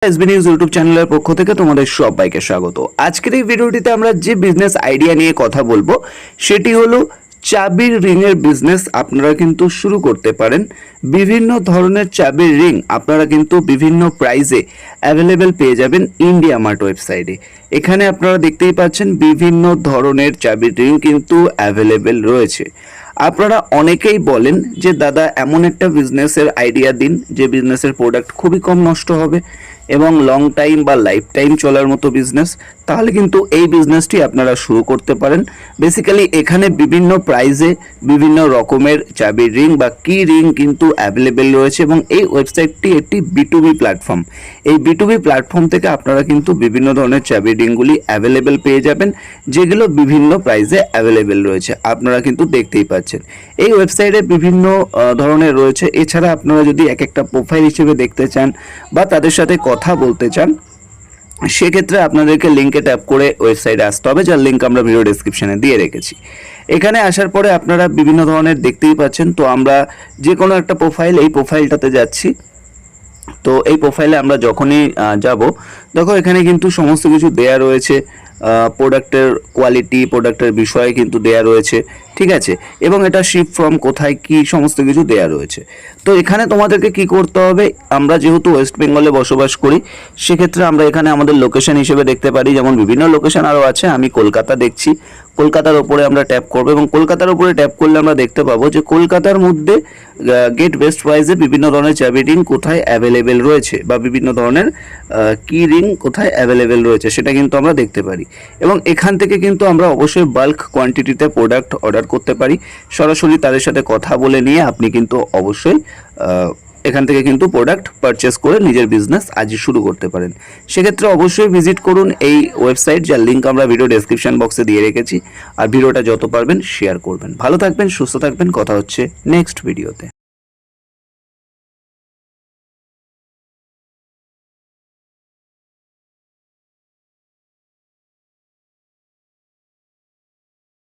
SB news YouTube চ্যানেলের পক্ষ থেকে তোমাদের সবাইকে স্বাগত। আজকের এই ভিডিওটিতে আমরা যে বিজনেস আইডিয়া নিয়ে কথা বলবো সেটি হলো চাবির রিংয়ের বিজনেস। আপনারা কিন্তু শুরু করতে পারেন। বিভিন্ন ধরনের চাবির রিং আপনারা কিন্তু বিভিন্ন প্রাইসে অ্যাভেলেবেল পেয়ে যাবেন ইন্ডিয়া মার্ট ওয়েবসাইটে। এখানে আপনারা দেখতেই পাচ্ছেন বিভিন্ন ধরনের চাবির রিং কিন্তু অ্যাভেলেবেল রয়েছে। আপনারা অনেকেই বলেন যে দাদা এমন একটা বিজনেসের আইডিয়া দিন যে বিজনেসের প্রোডাক্ট খুবই কম নষ্ট হবে এবং লং টাইম বা লাইফ টাইম চলার মতো বিজনেস, তাহলে কিন্তু এই বিজনেসটি আপনারা শুরু করতে পারেন। বেসিক্যালি এখানে বিভিন্ন প্রাইসে বিভিন্ন রকমের চাবির রিং বা কি রিং কিন্তু অ্যাভেলেবেল রয়েছে এবং এই ওয়েবসাইটটি একটি বিটুবি প্ল্যাটফর্ম। এই বিটুবি প্ল্যাটফর্ম থেকে আপনারা কিন্তু বিভিন্ন ধরনের চাবির রিংগুলি অ্যাভেলেবেল পেয়ে যাবেন, যেগুলো বিভিন্ন প্রাইসে অ্যাভেলেবেল রয়েছে। আপনারা কিন্তু দেখতেই পাচ্ছেন এই ওয়েবসাইটে বিভিন্ন ধরনের রয়েছে। এছাড়া আপনারা যদি এক একটা প্রোফাইল হিসেবে দেখতে চান বা তাদের সাথে কথা বলতে চান, সেক্ষেত্রে আপনাদেরকে লিঙ্কে ট্যাপ করে ওয়েবসাইটে আসতে হবে, যার লিঙ্ক আমরা ভিডিও ডেসক্রিপশনে দিয়ে রেখেছি। এখানে আসার পরে আপনারা বিভিন্ন ধরনের দেখতেই পাচ্ছেন। তো আমরা যে কোনো একটা প্রোফাইল, এই প্রোফাইলটাতে যাচ্ছি। তো এই প্রোফাইলে আমরা যখনই যাব, দেখো এখানে কিন্তু সমস্ত কিছু দেয়া রয়েছে। প্রোডাক্টের কোয়ালিটি, প্রোডাক্টের বিষয়ে কিন্তু দেয়া রয়েছে, ঠিক আছে, এবং এটা শিপ ফ্রম কোথায় কি সমস্ত কিছু দেয়া রয়েছে। তো এখানে তোমাদেরকে কি করতে হবে, আমরা যেহেতু ওয়েস্ট বেঙ্গলে বসবাস করি, সেক্ষেত্রে আমরা এখানে আমাদের লোকেশন হিসেবে দেখতে পারি, যেমন বিভিন্ন লোকেশন আরও আছে। আমি কলকাতা দেখছি, কলকাতার ওপরে আমরা ট্যাপ করব এবং কলকাতার ওপরে ট্যাপ করলে আমরা দেখতে পাবো যে কলকাতার মধ্যে গেট বেস্ট প্রাইসে বিভিন্ন ধরনের চাবি রিং কোথায় অ্যাভেলেবেল রয়েছে বা বিভিন্ন ধরনের কি রিং কোথায় অ্যাভেলেবেল রয়েছে সেটা কিন্তু আমরা দেখতে পারি। এবং এখান থেকে কিন্তু আমরা অবশ্যই বাল্ক কোয়ান্টিটিতে প্রোডাক্ট অর্ডার করতে পারি। সরাসরি তাদের সাথে কথা বলে নিয়ে আপনি কিন্তু অবশ্যই এখান থেকে কিন্তু প্রোডাক্ট পারচেস করে নিজের বিজনেস আজই শুরু করতে পারেন। সেক্ষেত্রে অবশ্যই ভিজিট করুন এই ওয়েবসাইট, যার লিঙ্ক আমরা ভিডিও ডেসক্রিপশন বক্সে দিয়ে রেখেছি। আর ভিডিওটা যত পারবেন শেয়ার করবেন। ভালো থাকবেন, সুস্থ থাকবেন। কথা হচ্ছে নেক্সট ভিডিওতে।